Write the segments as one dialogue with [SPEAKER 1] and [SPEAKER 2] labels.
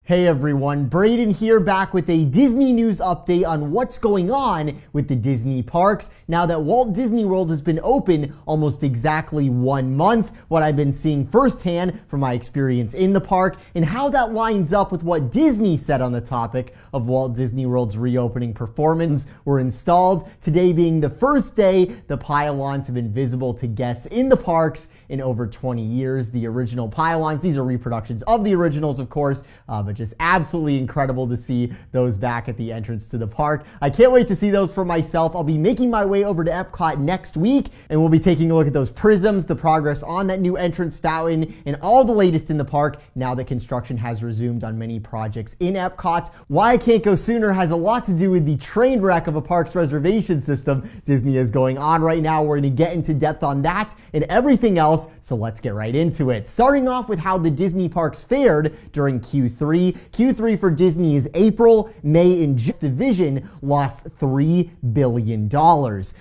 [SPEAKER 1] Hey everyone, Braden here, back with a Disney news update on what's going on with the Disney parks now that Walt Disney World has been open almost exactly 1 month, what I've been seeing firsthand from my experience in the park, and how that lines up with what Disney said on the topic of Walt Disney World's reopening. Performance were installed, today being the first day the pylons have been visible to guests in the parks in over 20 years. The original pylons, these are reproductions of the originals, of course, but just absolutely incredible to see those back at the entrance to the park. I can't wait to see those for myself. I'll be making my way over to Epcot next week, and we'll be taking a look at those prisms, the progress on that new entrance fountain, and all the latest in the park now that construction has resumed on many projects in Epcot. Why I can't go sooner has a lot to do with the train wreck of a park's reservation system Disney is going on right now. We're going to get into depth on that and everything else, so let's get right into it. Starting off with how the Disney parks fared during Q3. Q3 for Disney is April, May, and June division lost $3 billion,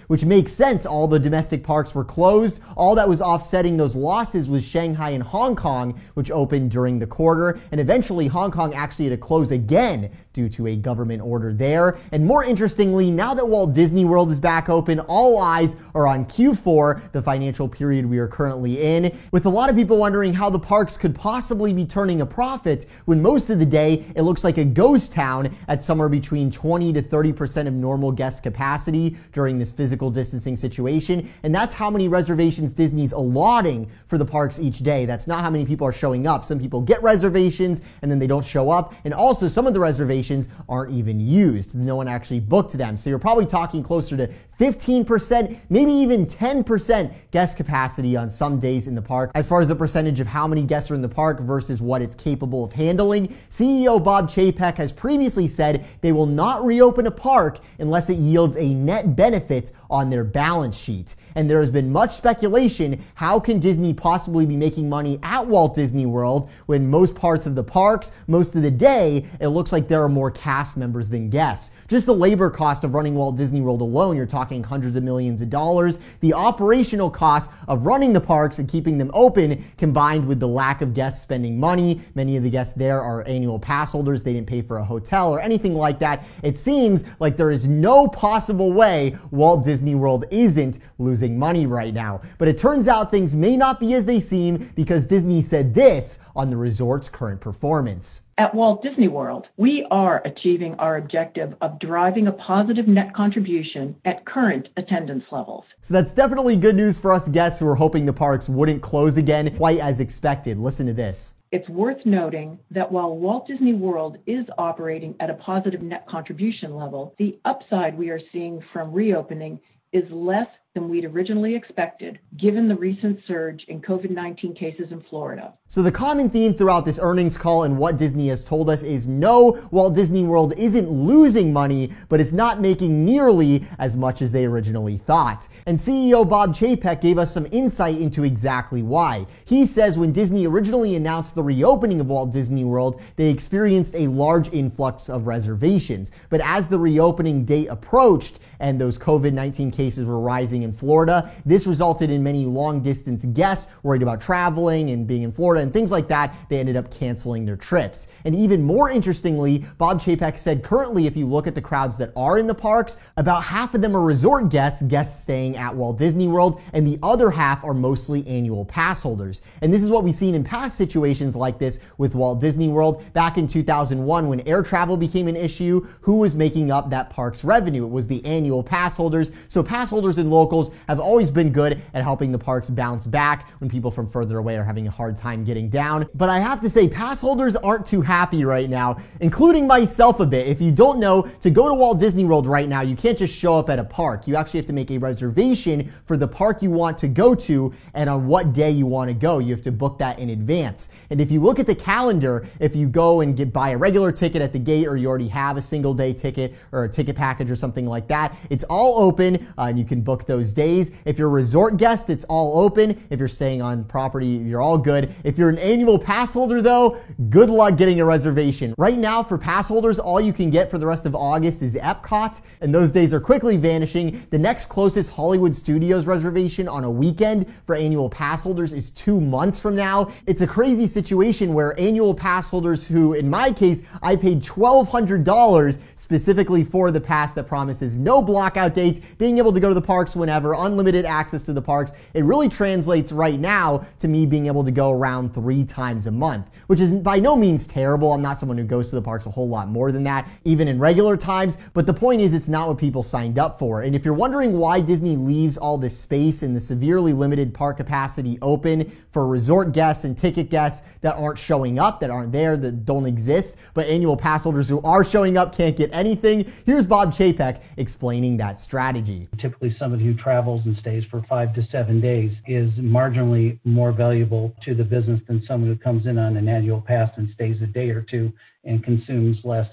[SPEAKER 1] which makes sense. All the domestic parks were closed. All that was offsetting those losses was Shanghai and Hong Kong, which opened during the quarter, and eventually Hong Kong actually had to close again due to a government order there. And more interestingly, now that Walt Disney World is back open, all eyes are on Q4, the financial period we are currently in, with a lot of people wondering how the parks could possibly be turning a profit when most of the day it looks like a ghost town at somewhere between 20 to 30% of normal guest capacity during this physical distancing situation. And that's how many reservations Disney's allotting for the parks each day. That's not how many people are showing up. Some people get reservations and then they don't show up. And also some of the reservations aren't even used. No one actually booked them. So you're probably talking closer to 15%, maybe even 10% guest capacity on some days in the park. As far as the percentage of how many guests are in the park versus what it's capable of handling, CEO Bob Chapek has previously said they will not reopen a park unless it yields a net benefit on their balance sheet. And there has been much speculation, how can Disney possibly be making money at Walt Disney World when most parts of the parks, most of the day, it looks like there are more cast members than guests. Just the labor cost of running Walt Disney World alone, you're talking hundreds of millions of dollars. The operational cost of running the parks and keeping them open, combined with the lack of guests spending money. Many of the guests there are annual pass holders. They didn't pay for a hotel or anything like that. It seems like there is no possible way Walt Disney World isn't losing money right now. But it turns out things may not be as they seem, because Disney said this on the resort's current performance.
[SPEAKER 2] At Walt Disney World, we are achieving our objective of driving a positive net contribution at current attendance levels.
[SPEAKER 1] So that's definitely good news for us guests who were hoping the parks wouldn't close again quite as expected. Listen to this.
[SPEAKER 2] It's worth noting that while Walt Disney World is operating at a positive net contribution level, the upside we are seeing from reopening is less than we'd originally expected, given the recent surge in COVID-19 cases in Florida.
[SPEAKER 1] So the common theme throughout this earnings call and what Disney has told us is no, Walt Disney World isn't losing money, but it's not making nearly as much as they originally thought. And CEO Bob Chapek gave us some insight into exactly why. He says when Disney originally announced the reopening of Walt Disney World, they experienced a large influx of reservations. But as the reopening date approached and those COVID-19 cases were rising in Florida, this resulted in many long-distance guests worried about traveling and being in Florida and things like that. They ended up canceling their trips. And even more interestingly, Bob Chapek said currently, if you look at the crowds that are in the parks, about half of them are resort guests staying at Walt Disney World, and the other half are mostly annual pass holders. And this is what we've seen in past situations like this with Walt Disney World. Back in 2001, when air travel became an issue, who was making up that park's revenue? It was the annual pass holders. So pass holders and locals have always been good at helping the parks bounce back when people from further away are having a hard time getting down. But I have to say, pass holders aren't too happy right now, including myself a bit. If you don't know, to go to Walt Disney World right now, you can't just show up at a park. You actually have to make a reservation for the park you want to go to and on what day you want to go. You have to book that in advance. And if you look at the calendar, if you go and buy a regular ticket at the gate, or you already have a single day ticket or a ticket package or something like that, it's all open and you can book those those days. If you're a resort guest, it's all open. If you're staying on property, you're all good. If you're an annual pass holder though, good luck getting a reservation. Right now for pass holders, all you can get for the rest of August is Epcot, and those days are quickly vanishing. The next closest Hollywood Studios reservation on a weekend for annual pass holders is 2 months from now. It's a crazy situation where annual pass holders who, in my case, I paid $1,200 specifically for the pass that promises no blockout dates, being able to go to the parks whenever, unlimited access to the parks. It really translates right now to me being able to go around 3 times a month, which is by no means terrible. I'm not someone who goes to the parks a whole lot more than that, even in regular times. But the point is, it's not what people signed up for. And if you're wondering why Disney leaves all this space in the severely limited park capacity open for resort guests and ticket guests that aren't showing up, that aren't there, that don't exist, but annual pass holders who are showing up can't get anything, here's Bob Chapek explaining that strategy.
[SPEAKER 3] Typically, somebody who travels and stays for 5 to 7 days is marginally more valuable to the business than someone who comes in on an annual pass and stays a day or two and consumes less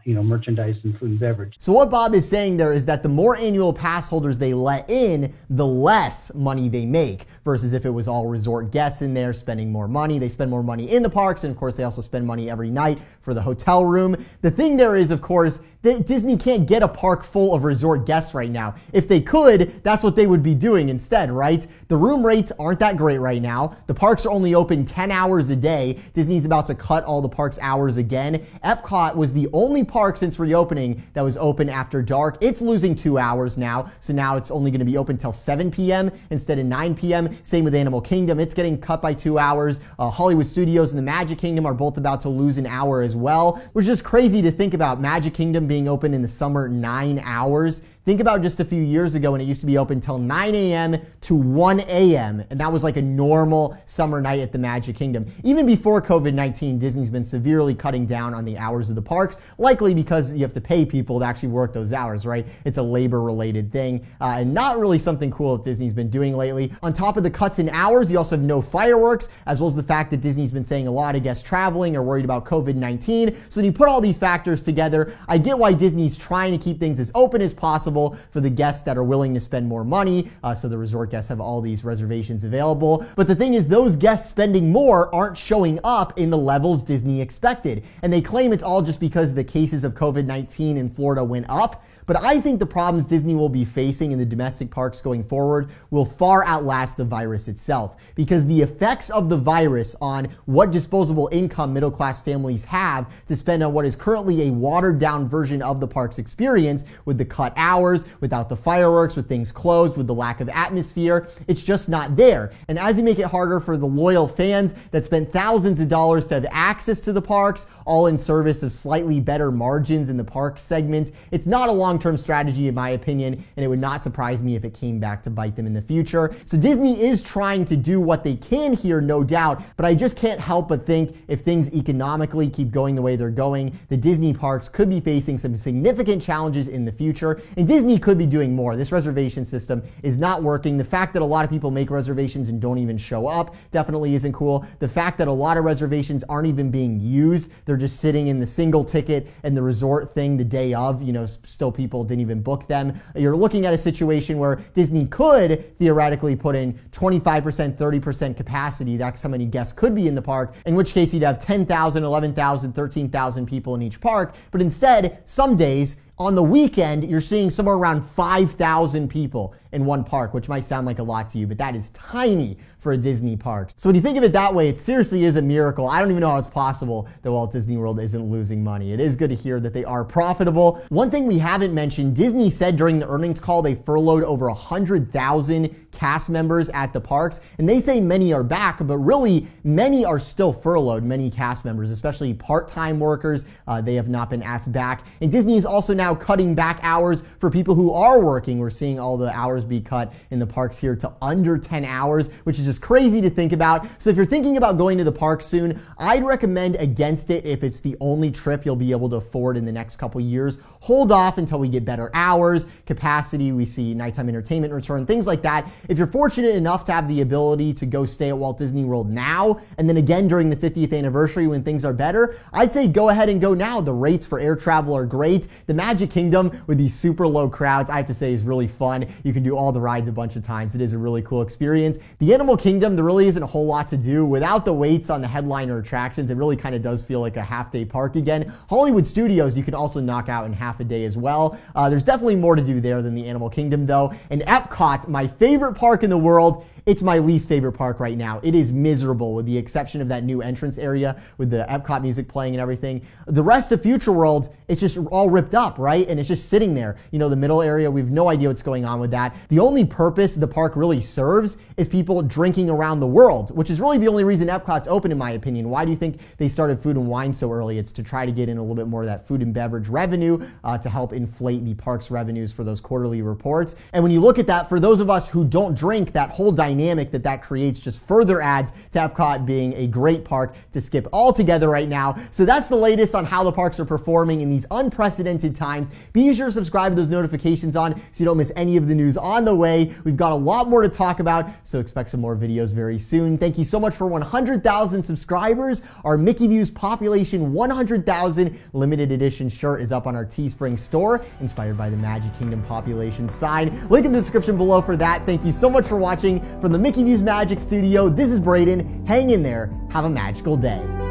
[SPEAKER 3] merchandise and food and beverage.
[SPEAKER 1] So what Bob is saying there is that the more annual pass holders they let in, the less money they make, versus if it was all resort guests in there spending more money. They spend more money in the parks, and of course they also spend money every night for the hotel room. The thing there is, of course, that Disney can't get a park full of resort guests right now. If they could, that's what they would be doing instead, right? The room rates aren't that great right now. The parks are only open 10 hours a day. Disney's about to cut all the parks' hours again. Epcot was the only park since reopening that was open after dark. It's losing 2 hours now, so now it's only going to be open till 7 p.m. instead of 9 p.m. Same with Animal Kingdom. It's getting cut by 2 hours. Hollywood Studios and the Magic Kingdom are both about to lose an hour as well, which is crazy to think about. Magic Kingdom being open in the summer 9 hours. Think about just a few years ago when it used to be open till 9 a.m. to 1 a.m. And that was like a normal summer night at the Magic Kingdom. Even before COVID-19, Disney's been severely cutting down on the hours of the parks, likely because you have to pay people to actually work those hours, right? It's a labor-related thing, and not really something cool that Disney's been doing lately. On top of the cuts in hours, you also have no fireworks, as well as the fact that Disney's been saying a lot of guests traveling are worried about COVID-19. So when you put all these factors together, I get why Disney's trying to keep things as open as possible for the guests that are willing to spend more money, so the resort guests have all these reservations available. But the thing is, those guests spending more aren't showing up in the levels Disney expected. And they claim it's all just because the cases of COVID-19 in Florida went up. But I think the problems Disney will be facing in the domestic parks going forward will far outlast the virus itself, because the effects of the virus on what disposable income middle-class families have to spend on what is currently a watered-down version of the park's experience, with the cut hours, without the fireworks, with things closed, with the lack of atmosphere, it's just not there. And as you make it harder for the loyal fans that spent thousands of dollars to have access to the parks, all in service of slightly better margins in the park segment, it's not a long-term strategy in my opinion, and it would not surprise me if it came back to bite them in the future. So Disney is trying to do what they can here, no doubt, but I just can't help but think if things economically keep going the way they're going, the Disney parks could be facing some significant challenges in the future, and Disney could be doing more. This reservation system is not working. The fact that a lot of people make reservations and don't even show up definitely isn't cool. The fact that a lot of reservations aren't even being used, they're just sitting in the single ticket and the resort thing the day of, still people didn't even book them. You're looking at a situation where Disney could theoretically put in 25%, 30% capacity. That's how many guests could be in the park, in which case you'd have 10,000, 11,000, 13,000 people in each park. But instead, some days, on the weekend, you're seeing somewhere around 5,000 people in one park, which might sound like a lot to you, but that is tiny for a Disney park. So when you think of it that way, it seriously is a miracle. I don't even know how it's possible that Walt Disney World isn't losing money. It is good to hear that they are profitable. One thing we haven't mentioned, Disney said during the earnings call they furloughed over 100,000 cast members at the parks, and they say many are back, but really many are still furloughed, many cast members, especially part-time workers. They have not been asked back. And Disney is also now cutting back hours for people who are working. We're seeing all the hours be cut in the parks here to under 10 hours, which is just crazy to think about. So if you're thinking about going to the park soon, I'd recommend against it if it's the only trip you'll be able to afford in the next couple years. Hold off until we get better hours, capacity, we see nighttime entertainment return, things like that. If you're fortunate enough to have the ability to go stay at Walt Disney World now, and then again during the 50th anniversary when things are better, I'd say go ahead and go now. The rates for air travel are great. The Magic Kingdom with these super low crowds, I have to say, is really fun. You can do do all the rides a bunch of times. It is a really cool experience. The Animal Kingdom, there really isn't a whole lot to do. Without the waits on the headliner attractions, it really kind of does feel like a half-day park again. Hollywood Studios, you can also knock out in half a day as well. There's definitely more to do there than the Animal Kingdom, though. And Epcot, my favorite park in the world, it's my least favorite park right now. It is miserable with the exception of that new entrance area with the Epcot music playing and everything. The rest of Future World, it's just all ripped up, right? And it's just sitting there. You know, the middle area, we have no idea what's going on with that. The only purpose the park really serves is people drinking around the world, which is really the only reason Epcot's open, in my opinion. Why do you think they started food and wine so early? It's to try to get in a little bit more of that food and beverage revenue to help inflate the park's revenues for those quarterly reports. And when you look at that, for those of us who don't drink, that whole dynamic that creates just further adds to Epcot being a great park to skip altogether right now. So that's the latest on how the parks are performing in these unprecedented times. Be sure to subscribe to those notifications on so you don't miss any of the news on the way. We've got a lot more to talk about, so expect some more videos very soon. Thank you so much for 100,000 subscribers. Our Mickey Views Population 100,000 limited edition shirt is up on our Teespring store, inspired by the Magic Kingdom population sign. Link in the description below for that. Thank you so much for watching from the Mickey Views Magic Studio. This is Braden. Hang in there. Have a magical day.